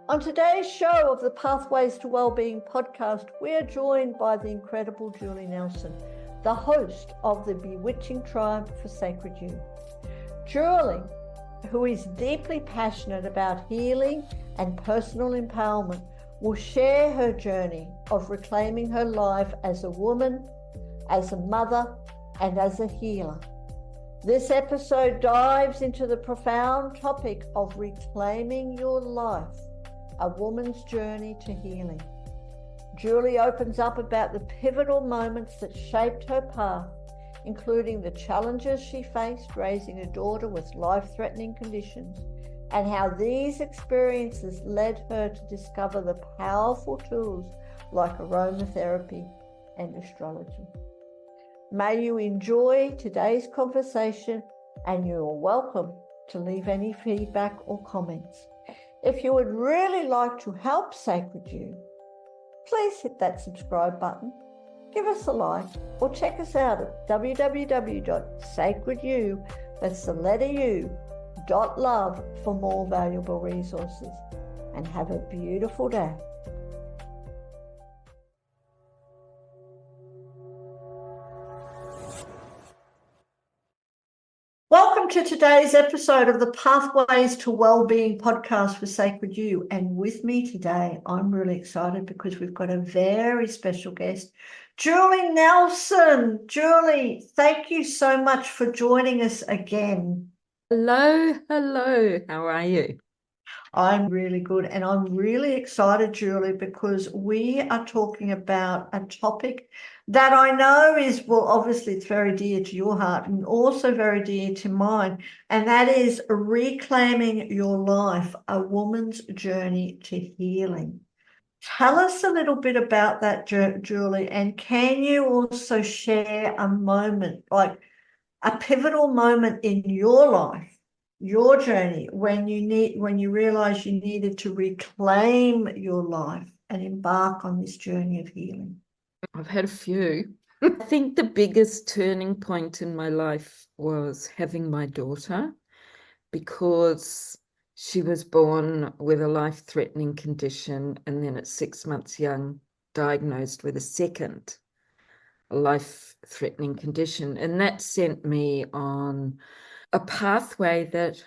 On today's show of the Pathways to Wellbeing podcast, we are joined by the incredible Julie Nelson, the host of the Bewitching Tribe for Sacred You. Julie, who is deeply passionate about healing and personal empowerment, will share her journey of reclaiming her life as a woman, as a mother, and as a healer. This episode dives into the profound topic of reclaiming your life, a woman's journey to healing. Julie opens up about the pivotal moments that shaped her path, including the challenges she faced raising a daughter with life-threatening conditions, and how these experiences led her to discover the powerful tools like aromatherapy and astrology. May you enjoy today's conversation, and you are welcome to leave any feedback or comments. If you would really like to help Sacred You, please hit that subscribe button, give us a like, or check us out at www.sacredyou, that's the letter U, .love for more valuable resources. And have a beautiful day. Welcome to today's episode of the Pathways to Wellbeing podcast for Sacred You. And with me today, I'm really excited because we've got a very special guest, Julie Nelson. Julie, thank you so much for joining us again. Hello. How are you? I'm really good, and I'm really excited, Julie, because we are talking about a topic that I know is, well, obviously it's very dear to your heart and also very dear to mine, and that is reclaiming your life, a woman's journey to healing. Tell us a little bit about that, Julie, and can you also share a moment, like a pivotal moment in your life, your journey, when you realized you needed to reclaim your life and embark on this journey of healing? I've had a few. I think the biggest turning point in my life was having my daughter, because she was born with a life-threatening condition, and then at 6 months young, diagnosed with a second life-threatening condition. And that sent me on a pathway that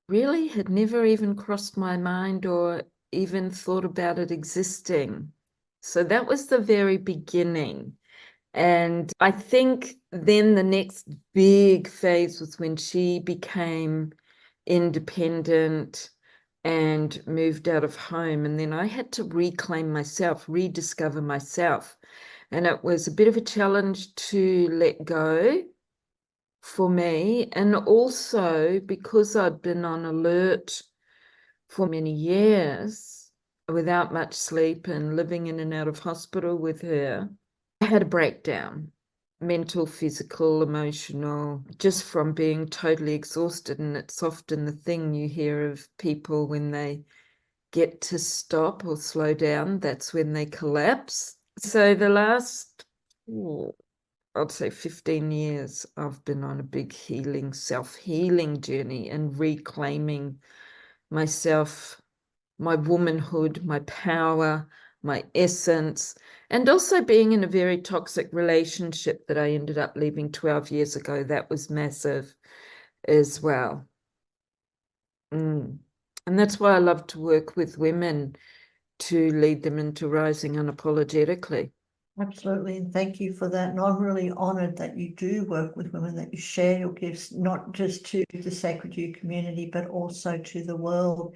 really had never even crossed my mind or even thought about it existing. So that was the very beginning. And I think then the next big phase was when she became independent and moved out of home. And then I had to reclaim myself, rediscover myself. And it was a bit of a challenge to let go for me. And also because I'd been on alert for many years without much sleep and living in and out of hospital with her, I had a breakdown, mental, physical, emotional, just from being totally exhausted. And it's often the thing you hear of people when they get to stop or slow down, that's when they collapse. So the last, I'd say 15 years, I've been on a big healing, self-healing journey and reclaiming myself, my womanhood, my power, my essence, and also being in a very toxic relationship that I ended up leaving 12 years ago. That was massive as well. And that's why I love to work with women, to lead them into rising unapologetically. Absolutely, and thank you for that. And I'm really honored that you do work with women, that you share your gifts, not just to the Sacred You community, but also to the world.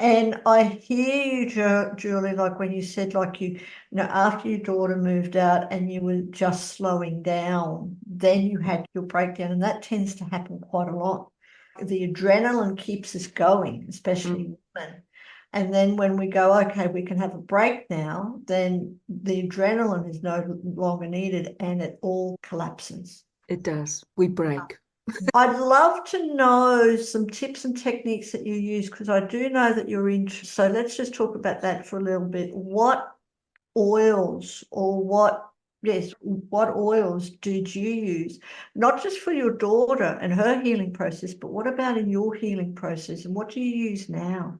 And I hear you, Julie, like when you said, like you know, after your daughter moved out and you were just slowing down, then you had your breakdown, and that tends to happen quite a lot. The adrenaline keeps us going, especially women. And then when we go, okay, we can have a break now, then the adrenaline is no longer needed and it all collapses. It does. We break. I'd love to know some tips and techniques that you use, because I do know that you're interested. So let's just talk about that for a little bit. What oils or what oils did you use, not just for your daughter and her healing process, but what about in your healing process, and what do you use now?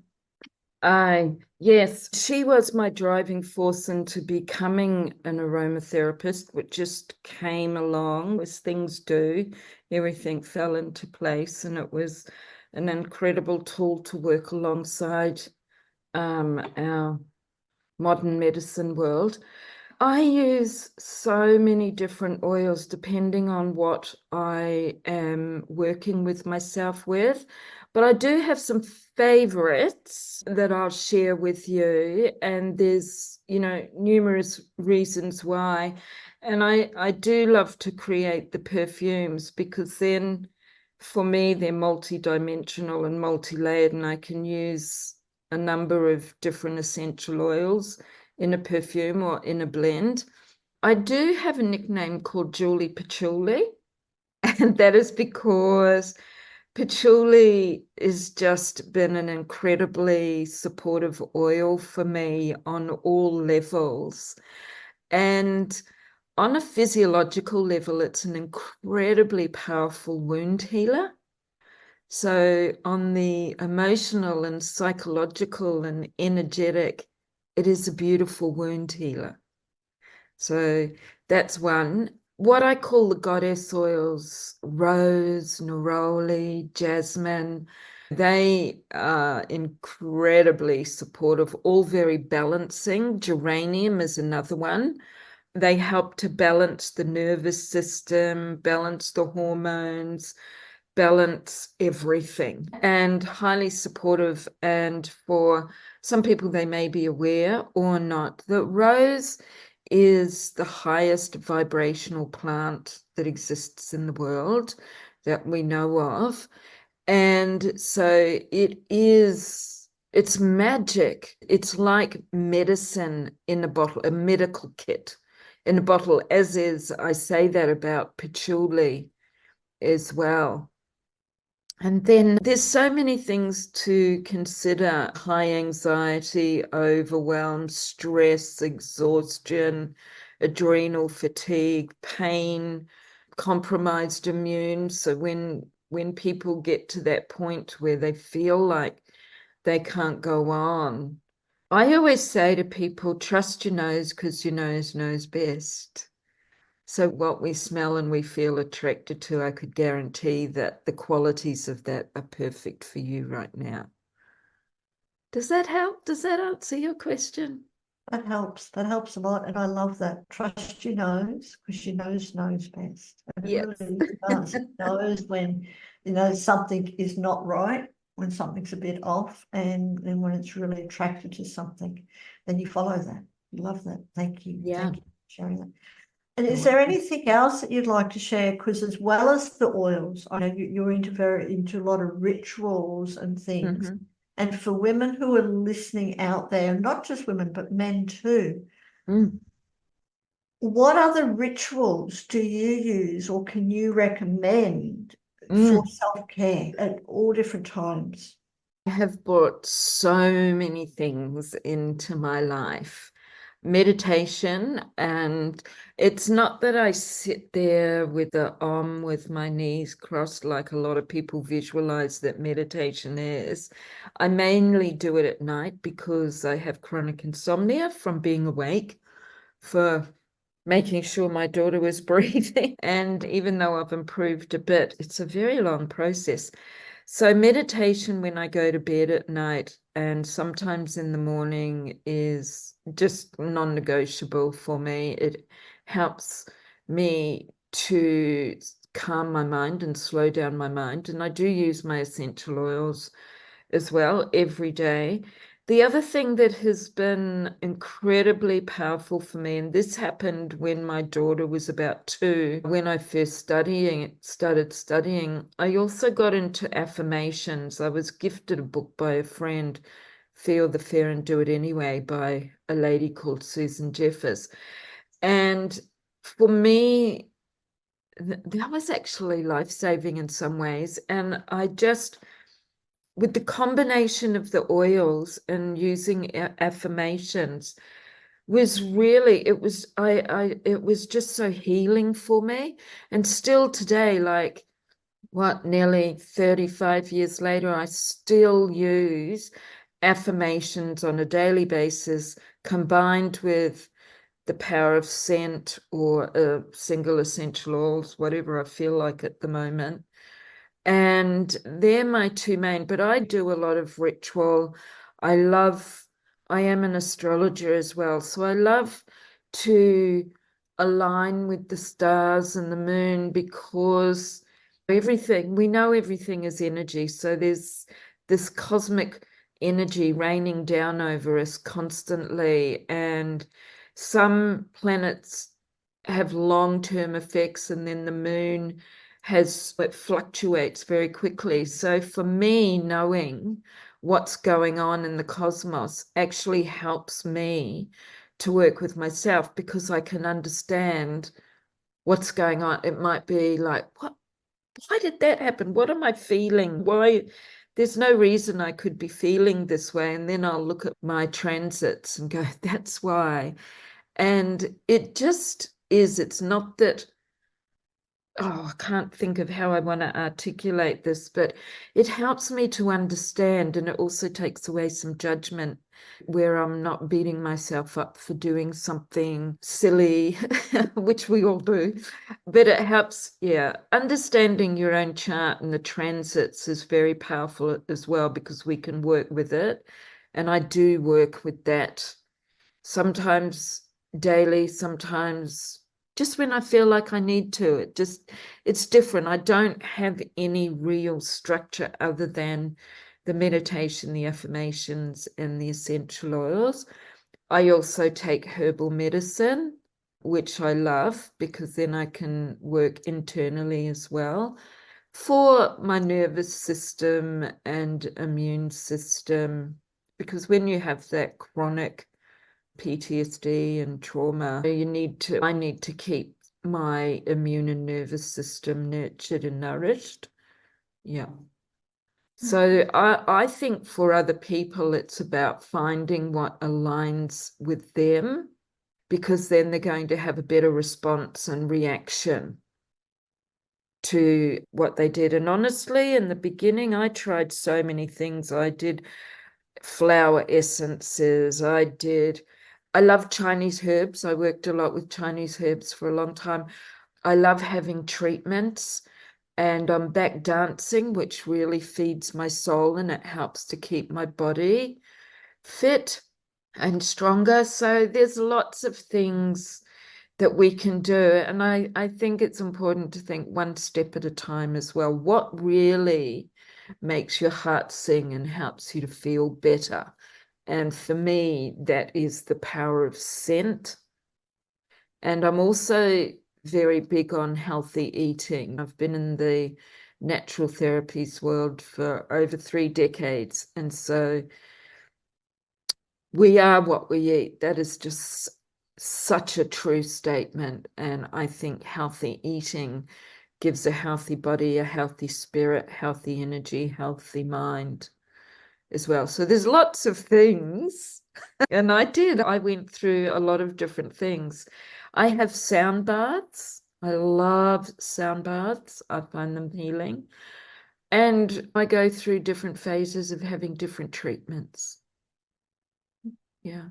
Yes, she was my driving force into becoming an aromatherapist, which just came along as things do. Everything fell into place, and it was an incredible tool to work alongside our modern medicine world. I use so many different oils depending on what I am working with myself with, but I do have some favorites that I'll share with you, and there's, numerous reasons why. And I do love to create the perfumes because then for me they're multi-dimensional and multi-layered, and I can use a number of different essential oils in a perfume or in a blend. I do have a nickname called Julie Patchouli, and that is because patchouli has just been an incredibly supportive oil for me on all levels. And on a physiological level, it's an incredibly powerful wound healer. So on the emotional and psychological and energetic, it is a beautiful wound healer. So that's one. What I call the goddess oils, rose, neroli, jasmine, they are incredibly supportive, all very balancing. Geranium is another one. They help to balance the nervous system, balance the hormones, balance everything, and highly supportive. And for some people, they may be aware or not that rose is the highest vibrational plant that exists in the world that we know of. And so it's magic. It's like medicine in a bottle, a medical kit in a bottle, as is, I say that about patchouli as well. And then there's so many things to consider: high anxiety, overwhelm, stress, exhaustion, adrenal fatigue, pain, compromised immune. So when people get to that point where they feel like they can't go on, I always say to people, trust your nose because your nose knows best. So what we smell and we feel attracted to, I could guarantee that the qualities of that are perfect for you right now. Does that help? Does that answer your question? That helps. That helps a lot. And I love that. Trust your nose because your nose knows best. And it Yes. really does. It knows when, something is not right, when something's a bit off, and then when it's really attracted to something, then you follow that. You love that. Thank you. Yeah. Thank you for sharing that. And is there anything else that you'd like to share? Because as well as the oils, I know you're into a lot of rituals and things. Mm-hmm. And for women who are listening out there, not just women, but men too, what other rituals do you use or can you recommend for self-care at all different times? I have brought so many things into my life. Meditation, and it's not that I sit there with with my knees crossed like a lot of people visualize that meditation is. I mainly do it at night because I have chronic insomnia from being awake for making sure my daughter was breathing. And even though I've improved a bit, it's a very long process. So meditation when I go to bed at night and sometimes in the morning is just non-negotiable for me. It helps me to calm my mind and slow down my mind. And I do use my essential oils as well every day. The other thing that has been incredibly powerful for me, and this happened when my daughter was about 2, when I first started studying, I also got into affirmations. I was gifted a book by a friend, Feel the Fear and Do It Anyway, by a lady called Susan Jeffers. And for me, that was actually life-saving in some ways. And I just, with the combination of the oils and using affirmations, was really, it was just so healing for me. And still today, like nearly 35 years later, I still use affirmations on a daily basis combined with the power of scent or a single essential oils, whatever I feel like at the moment. And they're my two main, but I do a lot of ritual. I am an astrologer as well. So I love to align with the stars and the moon because we know everything is energy. So there's this cosmic energy raining down over us constantly. And some planets have long-term effects, and then the moon it fluctuates very quickly. So for me, knowing what's going on in the cosmos actually helps me to work with myself because I can understand what's going on. It might be like, why did that happen? What am I feeling? Why? There's no reason I could be feeling this way. And then I'll look at my transits and go, that's why. And it just is, it's not that, I can't think of how I want to articulate this, but it helps me to understand, and it also takes away some judgment where I'm not beating myself up for doing something silly, which we all do. But it helps, understanding your own chart and the transits is very powerful as well because we can work with it. And I do work with that sometimes daily, sometimes just when I feel like I need to. It's different. I don't have any real structure other than the meditation, the affirmations, and the essential oils. I also take herbal medicine, which I love because then I can work internally as well for my nervous system and immune system. Because when you have that chronic PTSD and trauma, I need to keep my immune and nervous system nurtured and nourished. Yeah. So I think for other people, it's about finding what aligns with them because then they're going to have a better response and reaction to what they did. And honestly, in the beginning, I tried so many things. I did flower essences. I love Chinese herbs. I worked a lot with Chinese herbs for a long time. I love having treatments, and I'm back dancing, which really feeds my soul and it helps to keep my body fit and stronger. So there's lots of things that we can do. And I think it's important to think one step at a time as well. What really makes your heart sing and helps you to feel better? And for me, that is the power of scent. And I'm also very big on healthy eating. I've been in the natural therapies world for over 3 decades. And so we are what we eat. That is just such a true statement. And I think healthy eating gives a healthy body, a healthy spirit, healthy energy, healthy mind as well. So there's lots of things. And I went through a lot of different things. I have sound baths. I love sound baths. I find them healing. And I go through different phases of having different treatments. Yeah.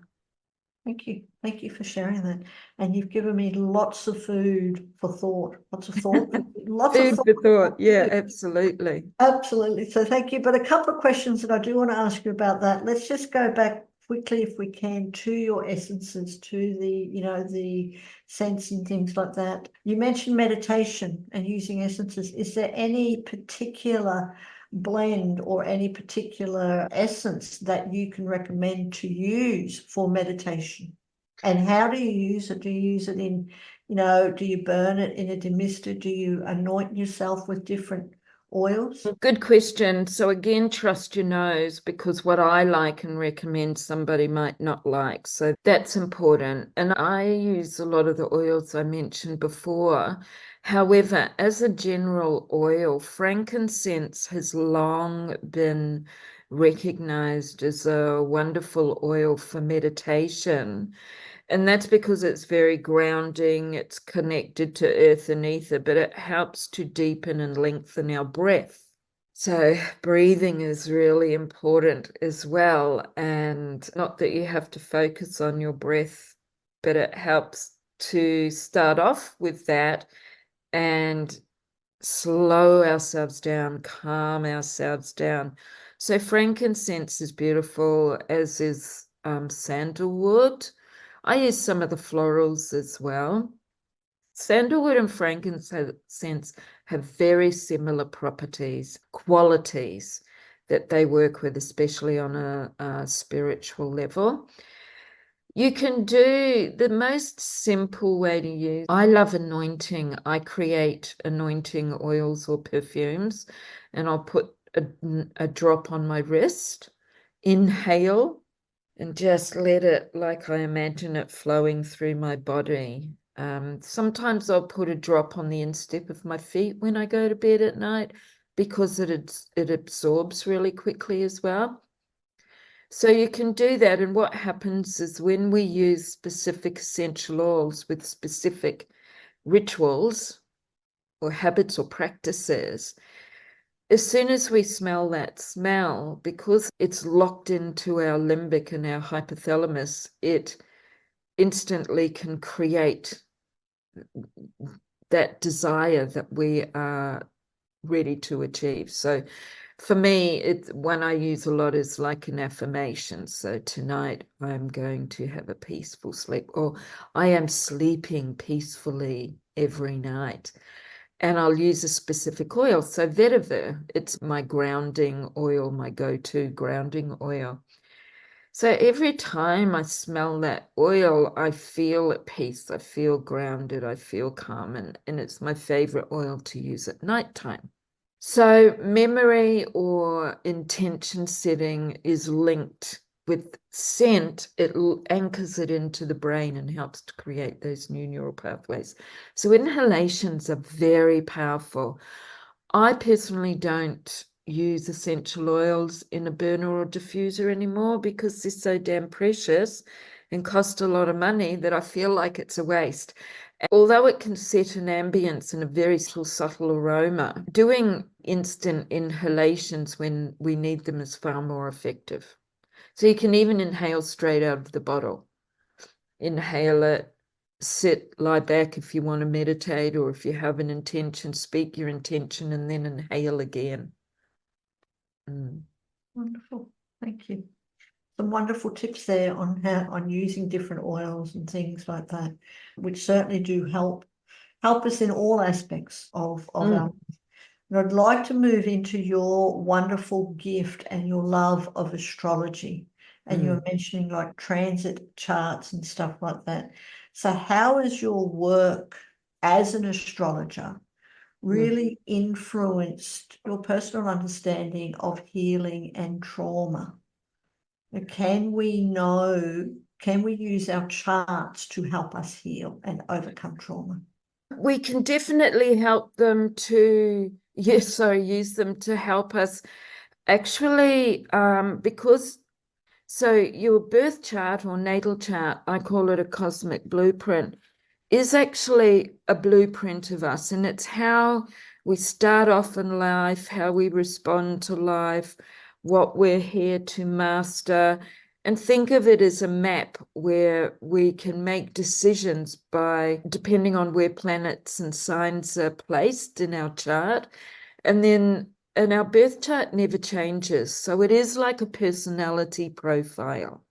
Thank you. Thank you for sharing that. And you've given me lots of food for thought, lots of thought, lots of Food for thought. Yeah, absolutely. Absolutely. So thank you. But a couple of questions that I do want to ask you about that. Let's just go back quickly, if we can, to your essences, to the scents and things like that. You mentioned meditation and using essences. Is there any particular blend or any particular essence that you can recommend to use for meditation? And how do you use it? Do you use it in, do you burn it in a demister? Do you anoint yourself with different oils? Good question. So again, trust your nose because what I like and recommend somebody might not like. So that's important. And I use a lot of the oils I mentioned before. However, as a general oil, frankincense has long been recognized as a wonderful oil for meditation. And that's because it's very grounding, it's connected to earth and ether, but it helps to deepen and lengthen our breath. So breathing is really important as well. And not that you have to focus on your breath, but it helps to start off with that and slow ourselves down, calm ourselves down. So frankincense is beautiful, as is sandalwood. I use some of the florals as well. Sandalwood and frankincense have very similar properties, qualities that they work with, especially on a spiritual level. You can do the most simple way to use. I love anointing. I create anointing oils or perfumes, and I'll put a drop on my wrist, inhale, and just let it, like I imagine it flowing through my body. Sometimes I'll put a drop on the instep of my feet when I go to bed at night because it absorbs really quickly as well. So you can do that. And what happens is when we use specific essential oils with specific rituals or habits or practices, as soon as we smell that smell, because it's locked into our limbic and our hypothalamus, it instantly can create that desire that we are ready to achieve. So for me, one I use a lot is like an affirmation. So tonight I'm going to have a peaceful sleep, or I am sleeping peacefully every night. And I'll use a specific oil. So vetiver, it's my grounding oil, my go-to grounding oil. So every time I smell that oil, I feel at peace, I feel grounded, I feel calm, and it's my favorite oil to use at nighttime. So memory or intention setting is linked with scent. It anchors it into the brain and helps to create those new neural pathways. So inhalations are very powerful. I personally don't use essential oils in a burner or diffuser anymore because they're so damn precious and cost a lot of money that I feel like it's a waste. Although it can set an ambience and a very subtle aroma, doing instant inhalations when we need them is far more effective. So you can even inhale straight out of the bottle. Inhale it, sit, lie back if you want to meditate, or if you have an intention, speak your intention and then inhale again. Wonderful. Thank you. Some wonderful tips there on using different oils and things like that, which certainly do help us in all aspects of our life. And I'd like to move into your wonderful gift and your love of astrology. And you were mentioning like transit charts and stuff like that. So how has your work as an astrologer really influenced your personal understanding of healing and trauma? Can we use our charts to help us heal and overcome trauma? We can definitely help them to, use them to help us actually, because so your birth chart or natal chart, I call it a cosmic blueprint, is actually a blueprint of us. And it's how we start off in life, how we respond to life, what we're here to master. And think of it as a map where we can make decisions by depending on where planets and signs are placed in our chart. And our birth chart never changes. So it is like a personality profile.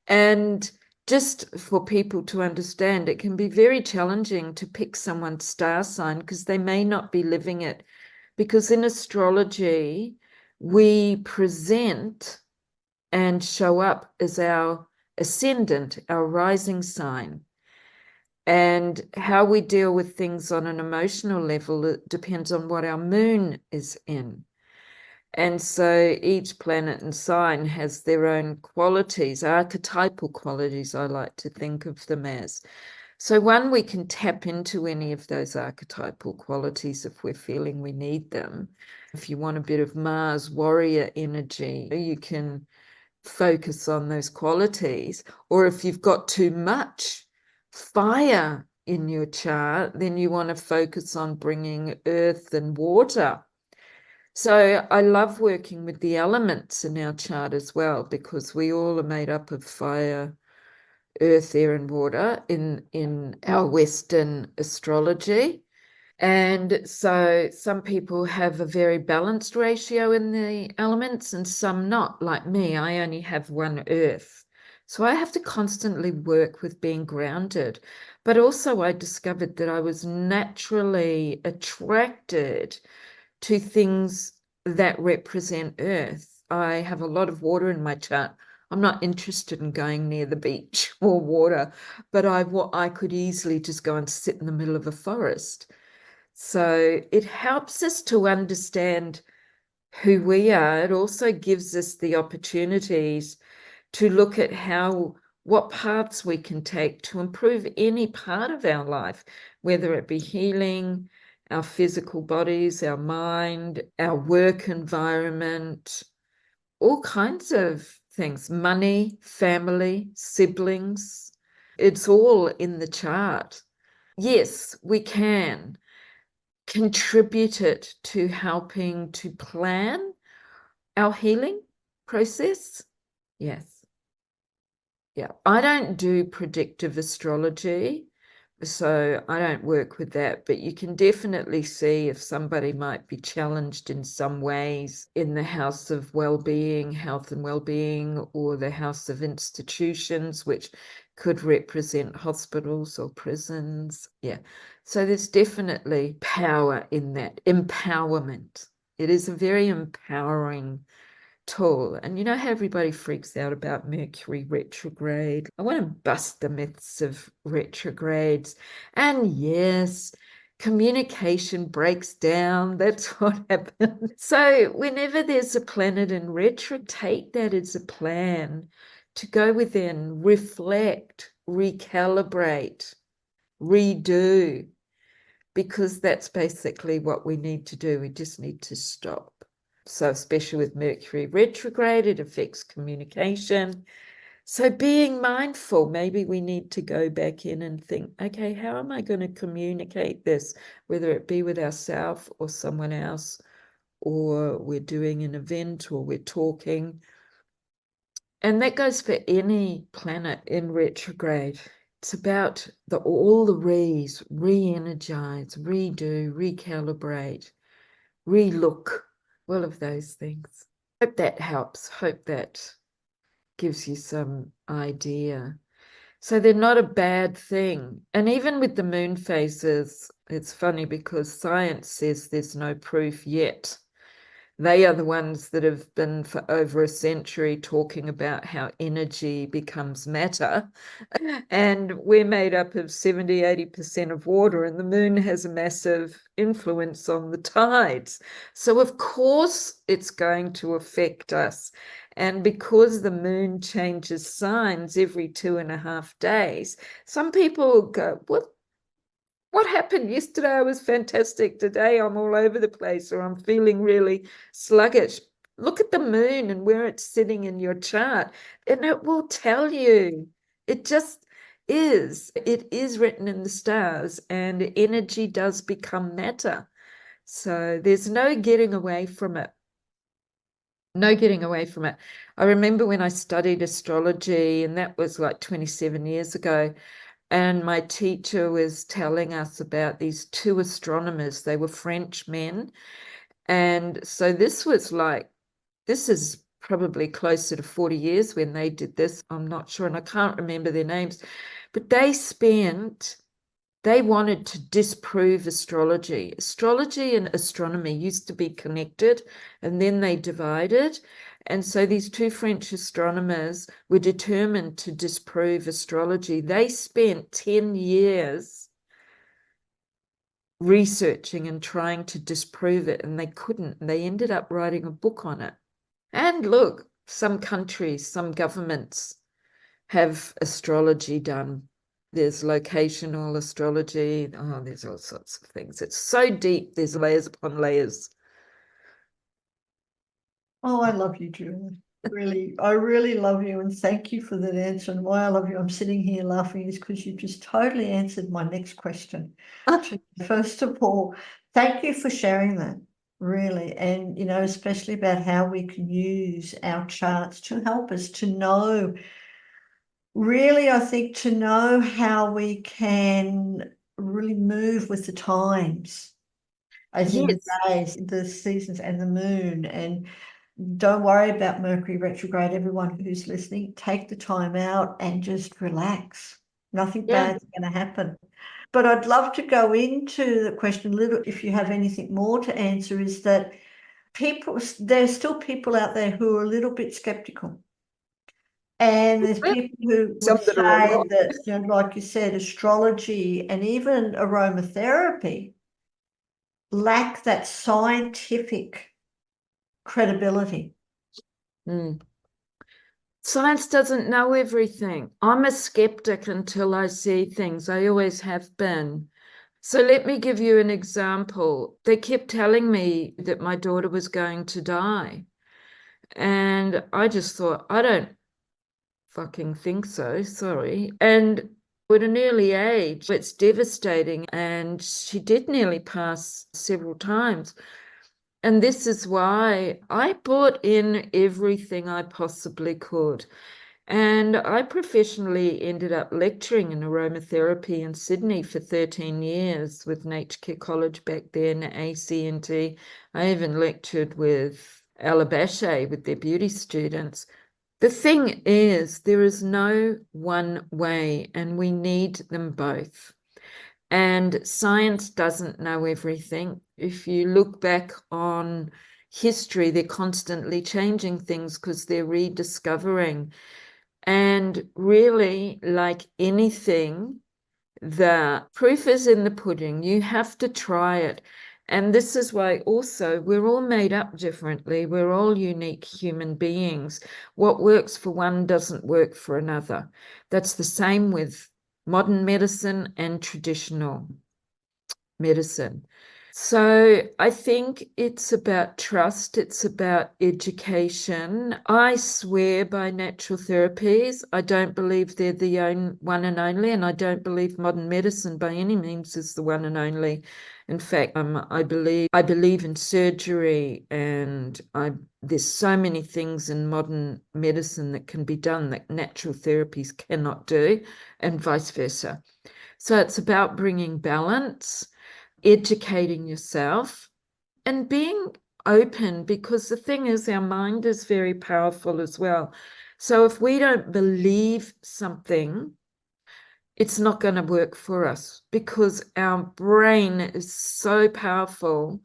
And just for people to understand, it can be very challenging to pick someone's star sign because they may not be living it. Because in astrology, we present and show up as our ascendant, our rising sign. And how we deal with things on an emotional level, it depends on what our moon is in. And so each planet and sign has their own qualities, archetypal qualities, I like to think of them as. So one, we can tap into any of those archetypal qualities if we're feeling we need them. If you want a bit of Mars warrior energy, you can focus on those qualities. Or if you've got too much fire in your chart, then you want to focus on bringing earth and water. So I love working with the elements in our chart as well, because we all are made up of fire, earth, air, and water in our Western astrology. And so some people have a very balanced ratio in the elements and some not. Like me, I only have one earth. So I have to constantly work with being grounded. But also I discovered that I was naturally attracted to things that represent earth. I have a lot of water in my chart. I'm not interested in going near the beach or water, but I could easily just go and sit in the middle of a forest. So it helps us to understand who we are. It also gives us the opportunities to look at what paths we can take to improve any part of our life, whether it be healing our physical bodies, our mind, our work environment, all kinds of things, money, family, siblings. It's all in the chart. Yes, we can contribute it to helping to plan our healing process. Yes. Yeah. I don't do predictive astrology, so I don't work with that, but you can definitely see if somebody might be challenged in some ways in the house of well-being, health and well-being, or the house of institutions, which could represent hospitals or prisons. Yeah. So there's definitely power in that, empowerment. It is a very empowering tool. And you know how everybody freaks out about Mercury retrograde? I want to bust the myths of retrogrades. And yes, communication breaks down. That's what happens. So whenever there's a planet in retrograde, take that as a plan to go within, reflect, recalibrate, redo, because that's basically what we need to do. We just need to stop. So especially with Mercury retrograde, it affects communication. So being mindful, maybe we need to go back in and think, okay, how am I going to communicate this, whether it be with ourselves or someone else, or we're doing an event or we're talking. And that goes for any planet in retrograde. It's about all the re-energize, redo, recalibrate, relook, all of those things. Hope that helps. Hope that gives you some idea. So they're not a bad thing. And even with the moon phases, it's funny because science says there's no proof yet. They are the ones that have been for over a century talking about how energy becomes matter. And we're made up of 70, 80% of water, and the moon has a massive influence on the tides. So, of course, it's going to affect us. And because the moon changes signs every 2.5 days, some people go, what happened yesterday? I was fantastic. Today I'm all over the place, or I'm feeling really sluggish. Look at the moon and where it's sitting in your chart, and it will tell you. It just is. It is written in the stars, and energy does become matter. So there's no getting away from it. No getting away from it. I remember when I studied astrology, and that was like 27 years ago. And my teacher was telling us about these two astronomers. They were French men. And so this is probably closer to 40 years when they did this. I'm not sure, and I can't remember their names. But they wanted to disprove astrology. Astrology and astronomy used to be connected, and then they divided. And so these two French astronomers were determined to disprove astrology. They spent 10 years researching and trying to disprove it, and they couldn't. They ended up writing a book on it. And look, some countries, some governments have astrology done. There's locational astrology. Oh, there's all sorts of things. It's so deep. There's layers upon layers. Oh, I love you, Julie. Really, I really love you, and thank you for that answer. And why I love you, I'm sitting here laughing is because you just totally answered my next question. First of all, thank you for sharing that. really. And, especially about how we can use our charts to help us to know, really, I think, to know how we can really move with the times, as in the Yes. days, the seasons, and the moon. And don't worry about Mercury retrograde, everyone who's listening. Take the time out and just relax. Nothing Yeah. bad's going to happen. But I'd love to go into the question a little, if you have anything more to answer, is that there's still people out there who are a little bit skeptical. And there's people who would Some that are a say lot. that, like you said, astrology and even aromatherapy lack that scientific credibility. Mm. Science doesn't know everything. I'm a skeptic until I see things. I always have been. So let me give you an example. They kept telling me that my daughter was going to die. And I just thought, I don't fucking think so, sorry. And at an early age, it's devastating. And she did nearly pass several times. And this is why I brought in everything I possibly could. And I professionally ended up lecturing in aromatherapy in Sydney for 13 years with Nature Care College back then, ACNT. I even lectured with Alabache with their beauty students. The thing is, there is no one way, and we need them both. And science doesn't know everything. If you look back on history, they're constantly changing things because they're rediscovering. And really, like anything, the proof is in the pudding. You have to try it. And this is why also we're all made up differently. We're all unique human beings. What works for one doesn't work for another. That's the same with modern medicine and traditional medicine. So I think it's about trust, it's about education. I swear by natural therapies. I don't believe they're the one and only, and I don't believe modern medicine by any means is the one and only. In fact, I believe in surgery, and there's so many things in modern medicine that can be done that natural therapies cannot do, and vice versa. So it's about bringing balance, educating yourself, and being open, because the thing is, our mind is very powerful as well. So if we don't believe something, it's not going to work for us, because our brain is so powerful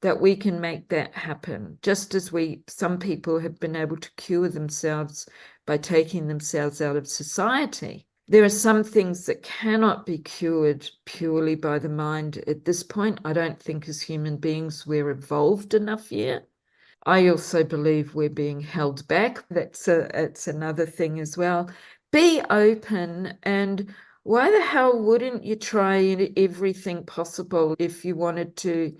that we can make that happen. Just as some people have been able to cure themselves by taking themselves out of society. There are some things that cannot be cured purely by the mind at this point. I don't think as human beings we're evolved enough yet. I also believe we're being held back. It's another thing as well. Be open, and why the hell wouldn't you try everything possible if you wanted to?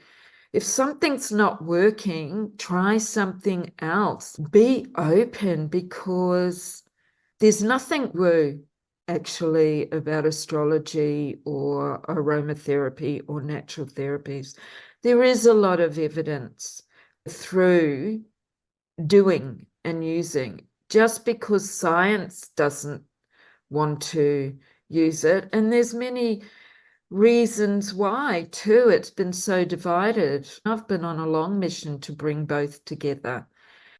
If something's not working, try something else. Be open, because there's nothing woo actually about astrology or aromatherapy or natural therapies. There is a lot of evidence through doing and using. Just because science doesn't want to use it, and there's many reasons why too. It's been so divided. I've been on a long mission to bring both together.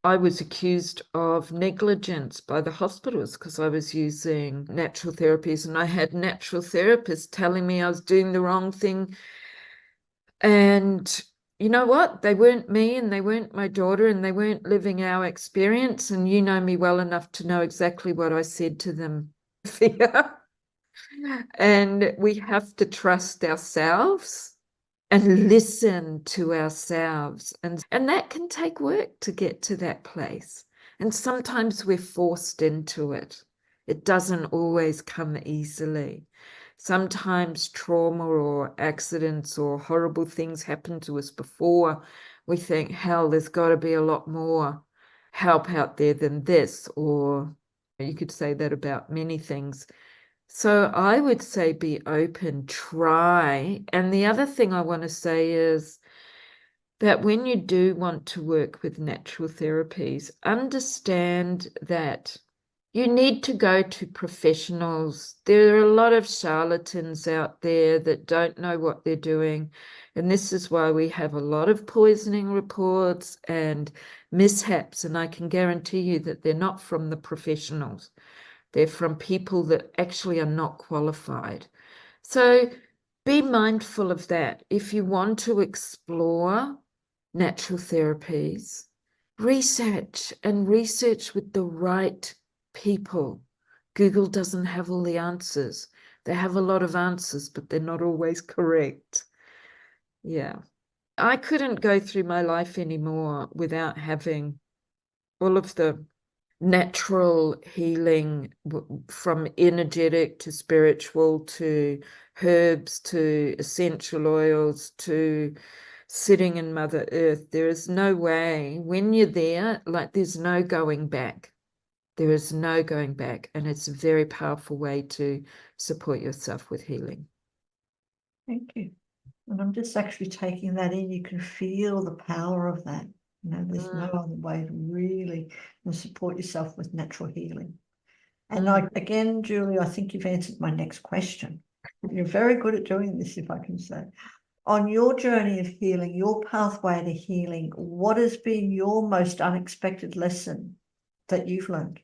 I was accused of negligence by the hospitals because I was using natural therapies, and I had natural therapists telling me I was doing the wrong thing. And you know what? They weren't me, and they weren't my daughter, and they weren't living our experience. And you know me well enough to know exactly what I said to them. And we have to trust ourselves and listen to ourselves. And that can take work to get to that place. And sometimes we're forced into it. It doesn't always come easily. Sometimes trauma or accidents or horrible things happen to us before we think, hell, there's got to be a lot more help out there than this. Or you could say that about many things. So I would say be open, try. And the other thing I want to say is that when you do want to work with natural therapies, understand that you need to go to professionals. There are a lot of charlatans out there that don't know what they're doing. And this is why we have a lot of poisoning reports and mishaps. And I can guarantee you that they're not from the professionals. They're from people that actually are not qualified. So be mindful of that. If you want to explore natural therapies, research with the right people. Google doesn't have all the answers. They have a lot of answers, but they're not always correct. Yeah. I couldn't go through my life anymore without having all of the natural healing, from energetic to spiritual to herbs to essential oils to sitting in Mother Earth. There is no way, when you're there, like, there's no going back. There is no going back. And it's a very powerful way to support yourself with healing. Thank you. And I'm just actually taking that in. You can feel the power of that. There's no other way to really support yourself with natural healing. And again, Julie, I think you've answered my next question. You're very good at doing this, if I can say. On your journey of healing, your pathway to healing, what has been your most unexpected lesson that you've learned?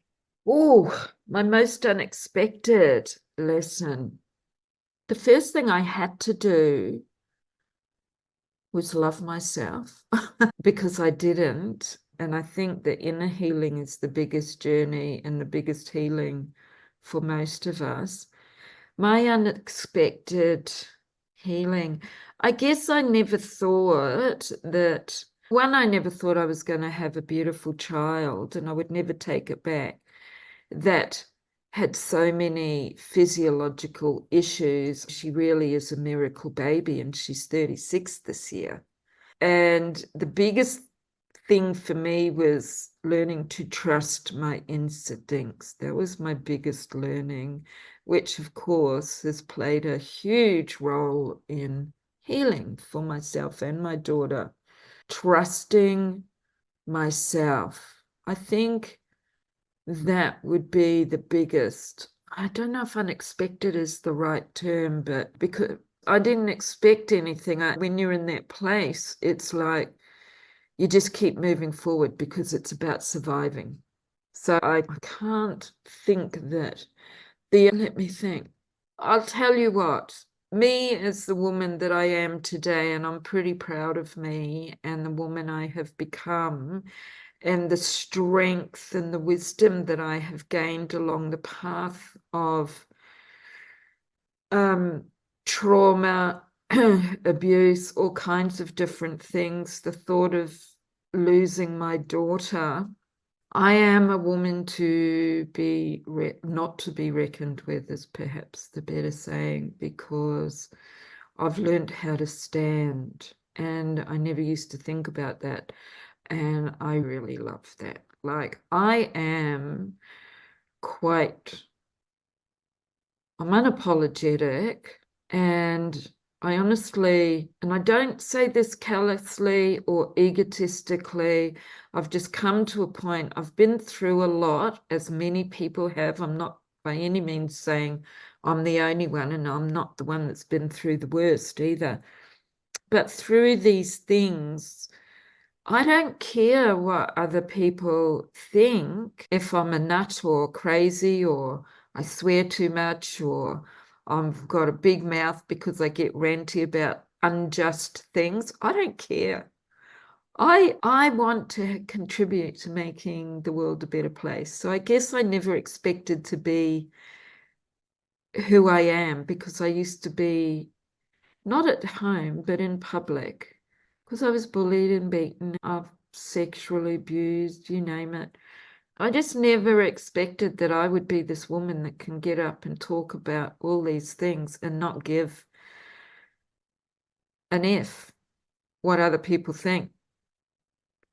Oh, my most unexpected lesson. The first thing I had to do was love myself because I didn't. And I think the inner healing is the biggest journey and the biggest healing for most of us. My unexpected healing, I guess I never thought that, one, I never thought I was going to have a beautiful child and I would never take it back, that had so many physiological issues. She really is a miracle baby and she's 36 this year. And the biggest thing for me was learning to trust my instincts. That was my biggest learning, which of course has played a huge role in healing for myself and my daughter. Trusting myself. I think that would be the biggest. I don't know if unexpected is the right term, but because I didn't expect anything. When you're in that place, it's like you just keep moving forward because it's about surviving. So I can't think that let me think. I'll tell you what, me as the woman that I am today, and I'm pretty proud of me and the woman I have become, and the strength and the wisdom that I have gained along the path of trauma, abuse, all kinds of different things, the thought of losing my daughter. I am a woman to be not to be reckoned with, is perhaps the better saying, because I've learned how to stand, and I never used to think about that. And I really love that. Like, I'm unapologetic, and I honestly, and I don't say this callously or egotistically, I've just come to a point, I've been through a lot, as many people have. I'm not by any means saying I'm the only one, and I'm not the one that's been through the worst either. But through these things, I don't care what other people think, if I'm a nut or crazy or I swear too much or I've got a big mouth because I get ranty about unjust things. I don't care. I want to contribute to making the world a better place. So I guess I never expected to be who I am, because I used to be not at home, but in public, because I was bullied and beaten. I've sexually abused, you name it. I just never expected that I would be this woman that can get up and talk about all these things and not give an F what other people think,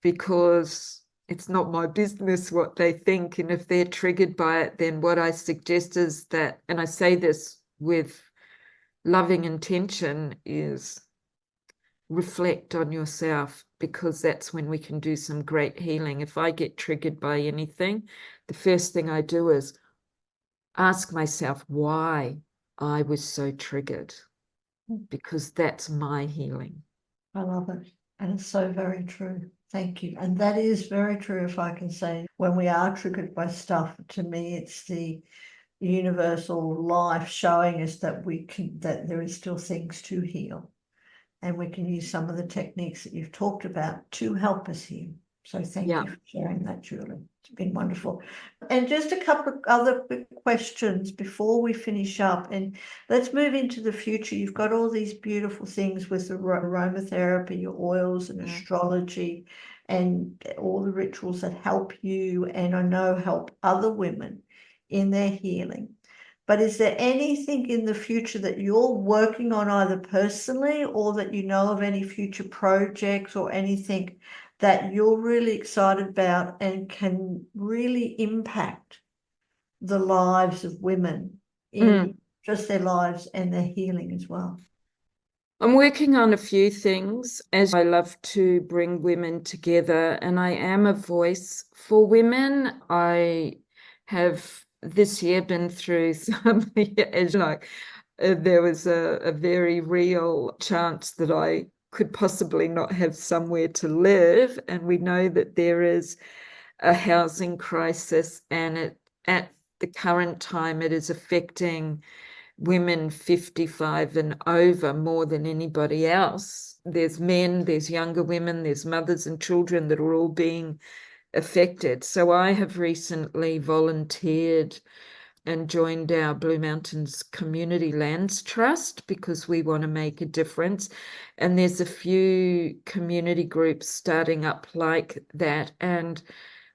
because it's not my business what they think. And if they're triggered by it, then what I suggest is that, and I say this with loving intention, is reflect on yourself. because that's when we can do some great healing. If I get triggered by anything, the first thing I do is ask myself why I was so triggered, because that's my healing. I love it. And it's so very true. Thank you. And that is very true, if I can say, when we are triggered by stuff, to me, it's the universal life showing us that that there is still things to heal. And we can use some of the techniques that you've talked about to help us heal. So thank you for sharing that, Julie. It's been wonderful. And just a couple of other quick questions before we finish up. And let's move into the future. You've got all these beautiful things with the aromatherapy, your oils and astrology, and all the rituals that help you and I know help other women in their healing. But is there anything in the future that you're working on either personally or that you know of any future projects or anything that you're really excited about and can really impact the lives of women in just their lives and their healing as well? I'm working on a few things, as I love to bring women together, and I am a voice for women. I have this year been through some years, there was a very real chance that I could possibly not have somewhere to live, and we know that there is a housing crisis, and at the current time it is affecting women 55 and over more than anybody else. There's men, there's younger women, there's mothers and children that are all being affected. So I have recently volunteered and joined our Blue Mountains Community Lands Trust because we want to make a difference. And there's a few community groups starting up like that. And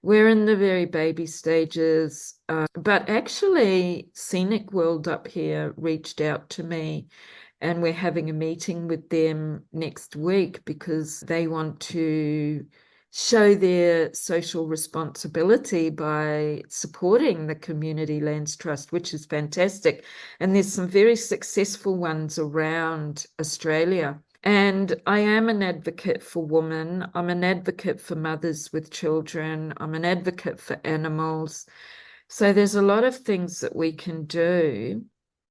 we're in the very baby stages, but actually Scenic World up here reached out to me, and we're having a meeting with them next week because they want to show their social responsibility by supporting the Community Lands Trust, which is fantastic. And there's some very successful ones around Australia. And I am an advocate for women. I'm an advocate for mothers with children. I'm an advocate for animals. So there's a lot of things that we can do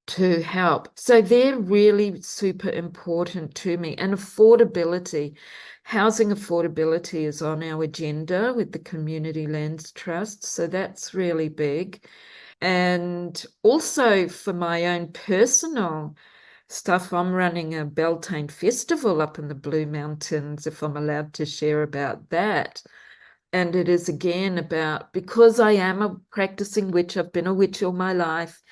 to help. So they're really super important to me. And affordability, housing affordability is on our agenda with the Community Lands Trust. So that's really big. And also for my own personal stuff, I'm running a Beltane festival up in the Blue Mountains, if I'm allowed to share about that. And it is again about, because I am a practicing witch, I've been a witch all my life,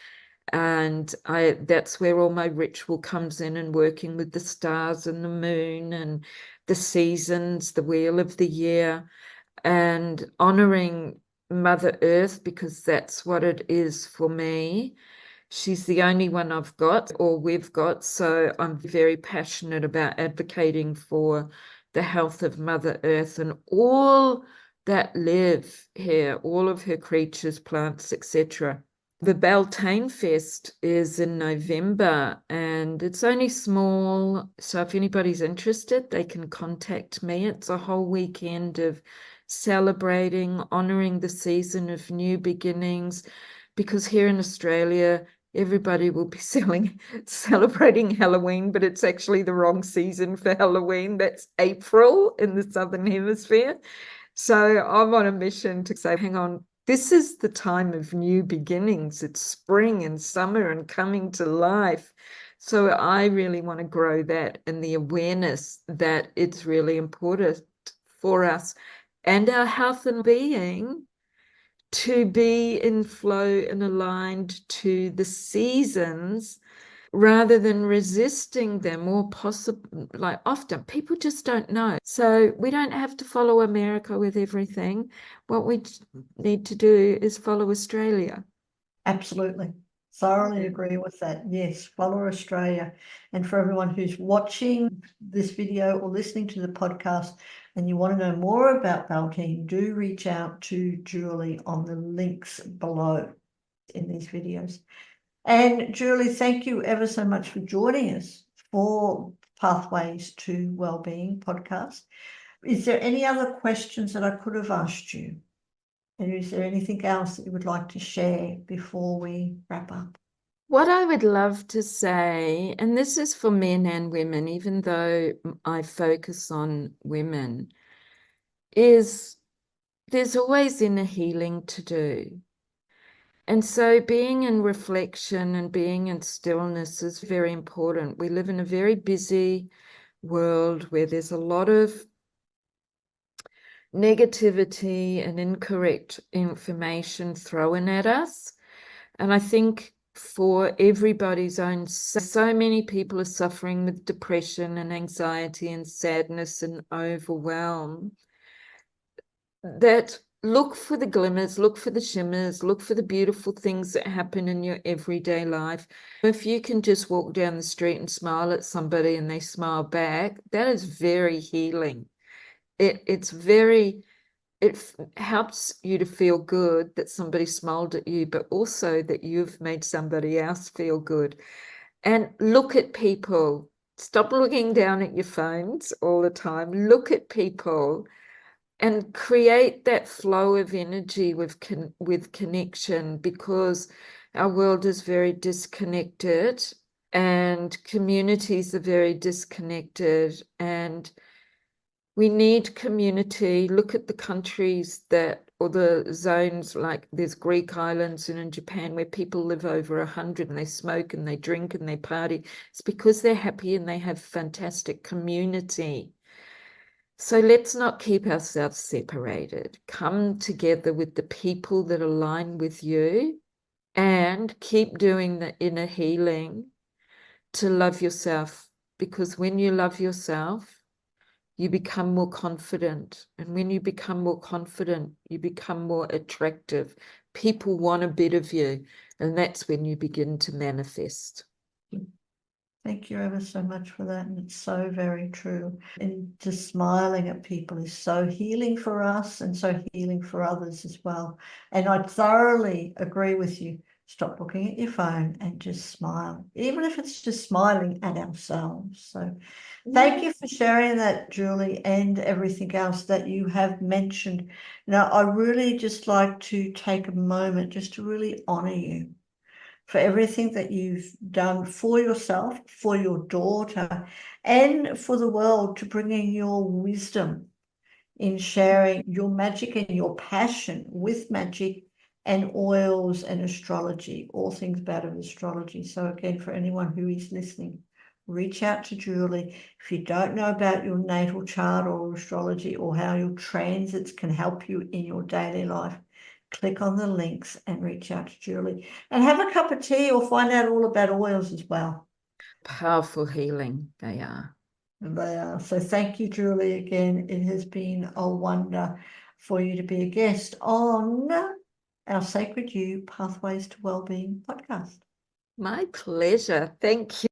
and that's where all my ritual comes in, and working with the stars and the moon and the seasons, the wheel of the year, and honoring Mother Earth, because that's what it is for me. She's the only one I've got, or we've got, so I'm very passionate about advocating for the health of Mother Earth and all that live here, all of her creatures, plants, etc. The Beltane Fest is in November, and it's only small, so if anybody's interested, they can contact me. It's a whole weekend of celebrating, honouring the season of new beginnings, because here in Australia, everybody will be celebrating Halloween, but it's actually the wrong season for Halloween. That's April in the Southern Hemisphere. So I'm on a mission to say, hang on, this is the time of new beginnings. It's spring and summer and coming to life. So I really want to grow that and the awareness that it's really important for us and our health and being to be in flow and aligned to the seasons rather than resisting them, or possible, like often people just don't know. So we don't have to follow America with everything. What we need to do is follow Australia. Absolutely. Thoroughly agree with that. Yes, follow Australia. And for everyone who's watching this video or listening to the podcast and you want to know more about Beltane, do reach out to Julie on the links below in these videos. And Julie, thank you ever so much for joining us for Pathways to Wellbeing podcast. Is there any other questions that I could have asked you? And is there anything else that you would like to share before we wrap up? What I would love to say, and this is for men and women, even though I focus on women, is there's always inner healing to do. And so being in reflection and being in stillness is very important. We live in a very busy world where there's a lot of negativity and incorrect information thrown at us. And I think for everybody's own, so many people are suffering with depression and anxiety and sadness and overwhelm, that look for the glimmers, look for the shimmers, look for the beautiful things that happen in your everyday life. If you can just walk down the street and smile at somebody and they smile back, that is very healing. It helps you to feel good that somebody smiled at you, but also that you've made somebody else feel good. And look at people. Stop looking down at your phones all the time. Look at people and create that flow of energy with connection, because our world is very disconnected and communities are very disconnected, and we need community. Look at the countries or the zones, like there's Greek islands and in Japan where people live over 100 and they smoke and they drink and they party. It's because they're happy and they have fantastic community. So let's not keep ourselves separated. Come together with the people that align with you and keep doing the inner healing to love yourself, because when you love yourself, you become more confident. And when you become more confident, you become more attractive. People want a bit of you, and that's when you begin to manifest. Thank you ever so much for that. And it's so very true. And just smiling at people is so healing for us and so healing for others as well. And I thoroughly agree with you. Stop looking at your phone and just smile, even if it's just smiling at ourselves. So thank you for sharing that, Julie, and everything else that you have mentioned. Now, I really just like to take a moment just to really honor you for everything that you've done for yourself, for your daughter, and for the world, to bring in your wisdom in sharing your magic and your passion with magic and oils and astrology, all things about astrology. So again, for anyone who is listening, reach out to Julie. If you don't know about your natal chart or astrology or how your transits can help you in your daily life, click on the links and reach out to Julie and have a cup of tea or find out all about oils as well. Powerful healing they are. They are. So thank you, Julie, again. It has been a wonder for you to be a guest on our Sacred You Pathways to Wellbeing podcast. My pleasure. Thank you.